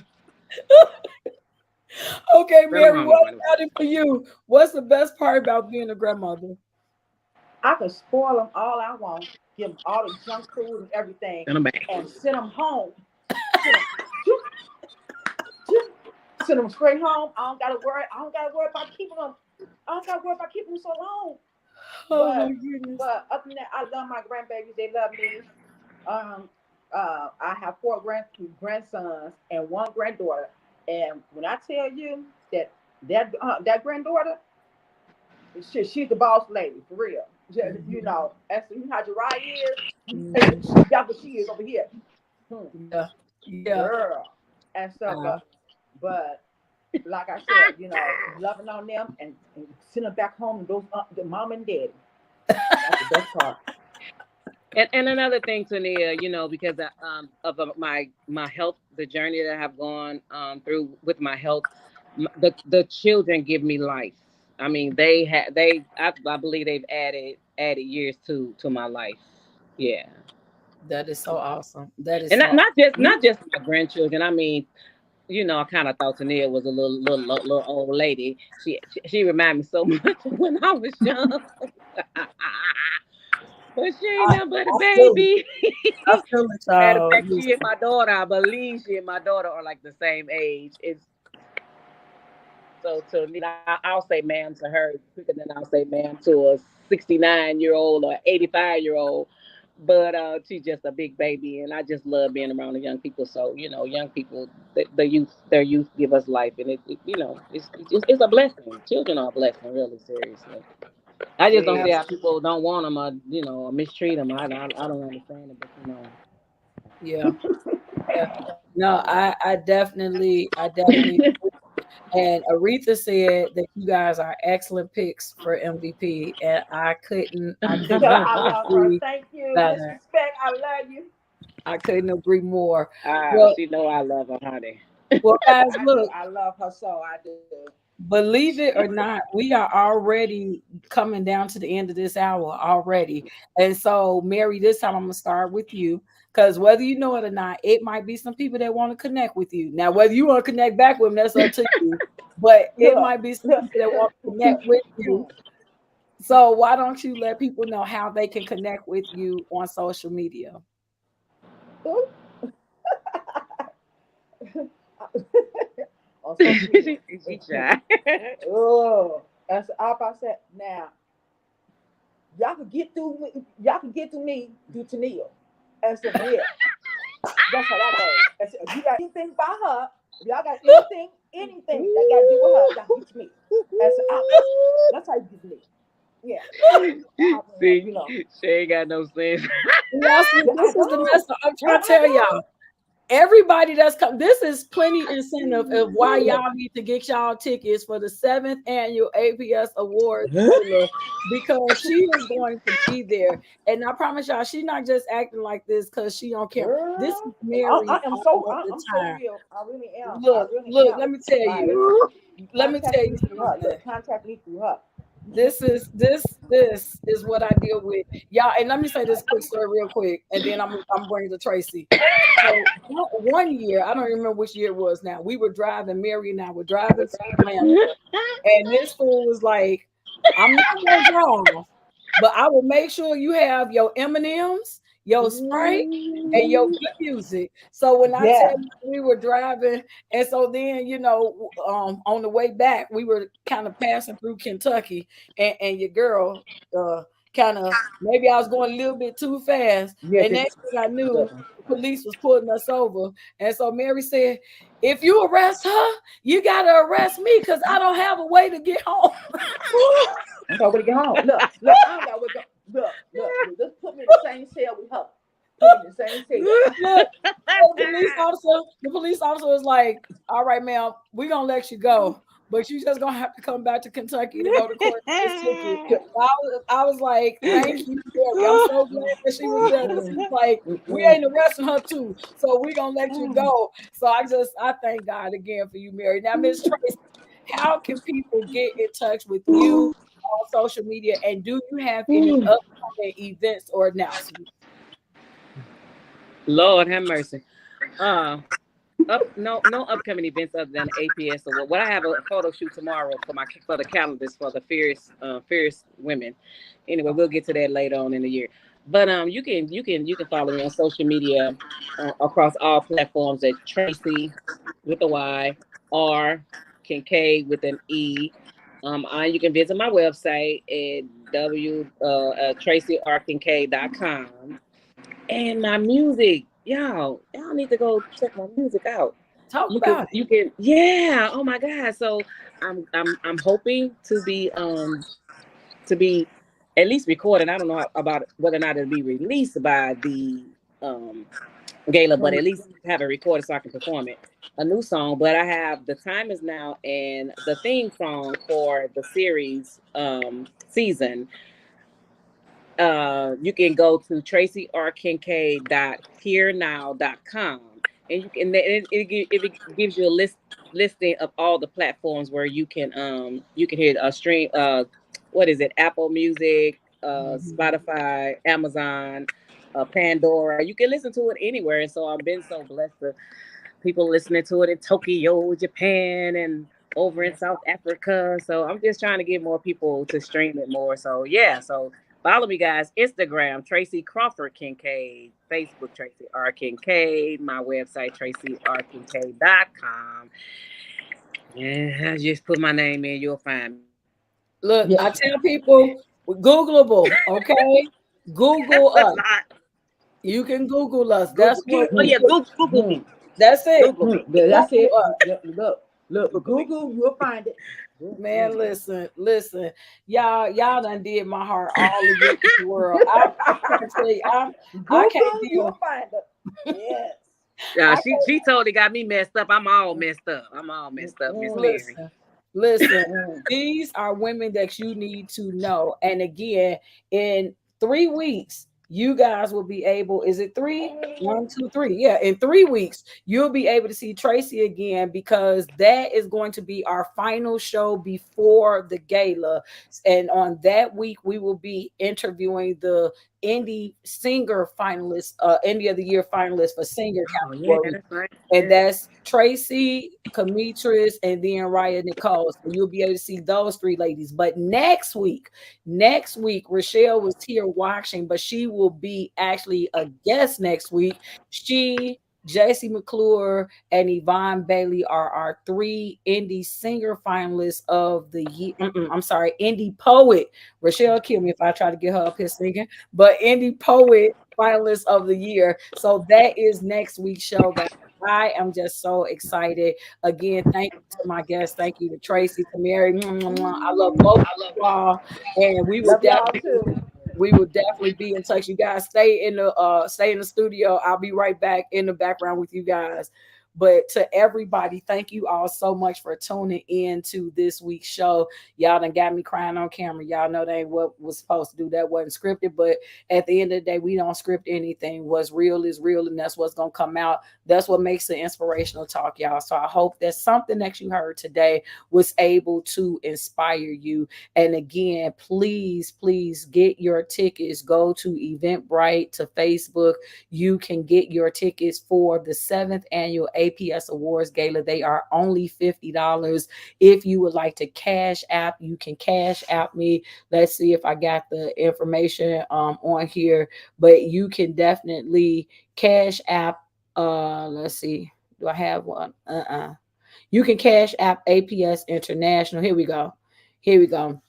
Okay, Mary, what about it for you? What's the best part about being a grandmother? I can spoil them all I want, give them all the junk food and everything, and send them home. Send them straight home. I don't gotta worry about keeping them. I don't gotta worry about keeping them so long. My goodness. But other than that, I love my grandbabies. They love me. I have 4 grandsons and 1 granddaughter. And when I tell you that granddaughter, she's the boss lady for real. As you know how Jariah is, that's what she is over here. Yeah. Girl. And so, but like I said, loving on them and sending them back home to those the mom and daddy. That's the best part. And another thing, Toneal, because of my health, the journey that I have gone through with my health, the children give me life. I mean, I believe they've added years to my life. Yeah, That is so awesome. That is and so not just my grandchildren. I mean, I kind of thought Toneal was a little old lady. She reminded me so much of when I was young. But she ain't nothing but a I feel it. baby. I feel it, Matter of y'all. fact, she and my daughter, I believe she and my daughter are like the same age. It's so to me, I'll say ma'am to her quicker than I'll say ma'am to a 69-year-old or 85-year-old. But she's just a big baby, and I just love being around the young people. So young people, their youth give us life, and it's a blessing. Children are a blessing, really, seriously. I just don't Yeah. see how people don't want them or mistreat them. I don't understand it, but. Yeah. Yeah. No, I definitely and Aretha said that you guys are excellent picks for MVP, and I could So not I love her. agree Thank you. better. Disrespect. I love you. I couldn't agree more. Ah, Well, she know I love her, honey. guys, I do. look, I love her so. I do. believe it or not, we are already coming down to the end of this hour already. And so, Mary, this time I'm gonna start with you. Because whether you know it or not, it might be some people that want to connect with you. Now, whether you want to connect back with them, that's up to you. But it Look. might be some Look. people that want to connect with you. So why don't you let people know how they can connect with you on social media? On social media. she shy. Oh, that's all I said. Now, y'all can get through. Y'all can get to me through Toneal. That's it. Yeah. That's how that goes. If you got anything by her, if y'all got anything that got to do with her, y'all get to me. That's how you get to me. Yeah. See, You know. she ain't got no sense. Y'all see, Yeah, I this is the don't. mess. I'm Yeah, trying to I tell y'all. don't. Everybody that's come, this is plenty incentive of why y'all need to get y'all tickets for the 7th annual APS Awards Gala, because she is going to be there. And I promise y'all, she's not just acting like this because she don't care. This is Girl, Mary all the I'm so time. real. I really am. I Look, really look, am. let me tell Like, you. Let me contact tell you me through her. something. Look, contact me through her. This is what I deal with, y'all. And let me say this quick story real quick, and then I'm bringing to Tracy. So one year, I don't remember which year it was. Now we were driving, Mary and I were driving to Atlanta, and this fool was like, "I'm not gonna drive, but I will make sure you have your M&Ms, your Sprite, and your Ooh, good music." So when I tell yeah, you we were driving, and so then on the way back, we were kind of passing through Kentucky, and your girl kind of, maybe I was going a little bit too fast, yeah, and just next thing I knew, the police was pulling us over, and so Mary said, "If you arrest her, you gotta arrest me because I don't have a way to get home." I'm talking to get home. Look, I don't got what go. Look, just put me in the same cell with her. Put me in the same cell. Look, the police officer was like, "All right, ma'am, we're gonna let you go, but you just gonna have to come back to Kentucky to go to court for this ticket." I was like, "Thank you, Mary. I'm so glad that she was there because he's like, we ain't arresting her too, so we're gonna let you go." So I thank God again for you, Mary. Now, Miss Tracy, how can people get in touch with you on social media, and do you have any upcoming events or announcements? Lord have mercy. Uh, no upcoming events other than APS award. What I have a photo shoot tomorrow for the calendars for the fierce women. Anyway, we'll get to that later on in the year. But you can follow me on social media across all platforms at Tracy with a Y, R Kincaide with an E. You can visit my website at tracyrkincaid.com. And my music, y'all need to go check my music out. Talk You can, about it. you can, yeah. Oh my God. So I'm hoping to be at least recorded. I don't know about whether or not it'll be released by the um gala, but at least have it recorded so I can perform it. A new song, but I have The Time Is Now and the theme song for the series season You can go to tracyrkincaid.hearnow.com, and you can it gives you a listing of all the platforms where you can hear a stream, what is it, Apple Music, Mhm. Spotify, Amazon, Pandora. You can listen to it anywhere. And so I've been so blessed to people listening to it in Tokyo, Japan, and over in South Africa. So I'm just trying to get more people to stream it more. So yeah, so follow me, guys. Instagram, Tracy Crawford Kincaid. Facebook, Tracy R. Kincaid. My website, tracyrkincaid.com. Yeah, just put my name in, you'll find me. Look, Yeah. I tell people, Googleable, okay? That's Google a us. lot. You can Google us. That's Google, what oh we yeah, do. Google me. That's it. Google me. That's Google it. us. Look, Google me. Google, you'll find it. Man, listen. Y'all done did my heart all the good in the world. I'm trying to tell you, I can't Google, deal. you'll find it. Yes. I She totally got me messed up. I'm all messed up. I'm all messed up, Miss Mm-mm. Mary. listen. Mm. These are women that you need to know. And again, in 3 weeks, you guys will be able, is it three? 1, 2, 3. Yeah, in 3 weeks, you'll be able to see Tracy again because that is going to be our final show before the gala. And on that week, we will be interviewing the indie singer finalists, indie of the year finalists for singer Oh yeah, category, that's right. and Yeah. that's Tracy, Demetris, and then Raya Nicole. So you'll be able to see those three ladies. But next week, Rochelle was here watching, but she will be actually a guest next week. She, JC McClure, and Yvonne Bailey are our three indie singer finalists of the year. I'm sorry, indie poet. Rochelle kill me if I try to get her up here singing, but indie poet finalists of the year. So that is next week's show, guys. I am just so excited. Again, thank you to my guests. Thank you to Tracy, to Mary. I love both of you all. And Love y'all too. we will definitely be in touch. You guys stay in the studio. I'll be right back in the background with you guys. But to everybody, thank you all so much for tuning in to this week's show. Y'all done got me crying on camera. Y'all know that ain't what was supposed to do. That wasn't scripted. But at the end of the day, we don't script anything. What's real is real, and that's what's gonna come out. That's what makes the inspirational talk, y'all. So I hope that something that you heard today was able to inspire you. And again, please get your tickets. Go to Eventbrite, to Facebook. You can get your tickets for the 7th annual APS Awards Gala. They are only $50. If you would like to cash app, you can cash app me. Let's see if I got the information on here, but you can definitely cash app. Let's see. Do I have one? You can cash app APS International. Here we go. Here we go.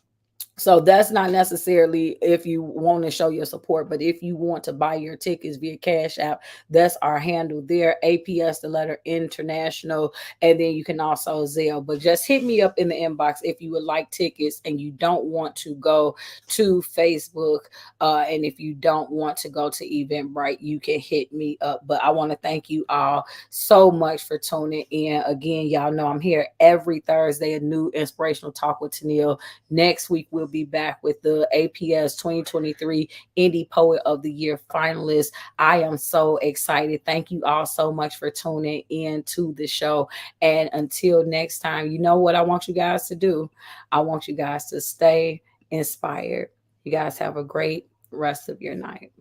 So that's not necessarily if you want to show your support, but if you want to buy your tickets via Cash App, that's our handle there, APS, the letter International, and then you can also Zelle. But just hit me up in the inbox if you would like tickets and you don't want to go to Facebook, and if you don't want to go to Eventbrite, you can hit me up. But I want to thank you all so much for tuning in. Again, y'all know I'm here every Thursday, a new inspirational talk with Toneal. Next week, we'll be back with the APS 2023 Indie Poet of the Year finalists. I am so excited. Thank you all so much for tuning in to the show. And until next time, you know what I want you guys to do? I want you guys to stay inspired. You guys have a great rest of your night.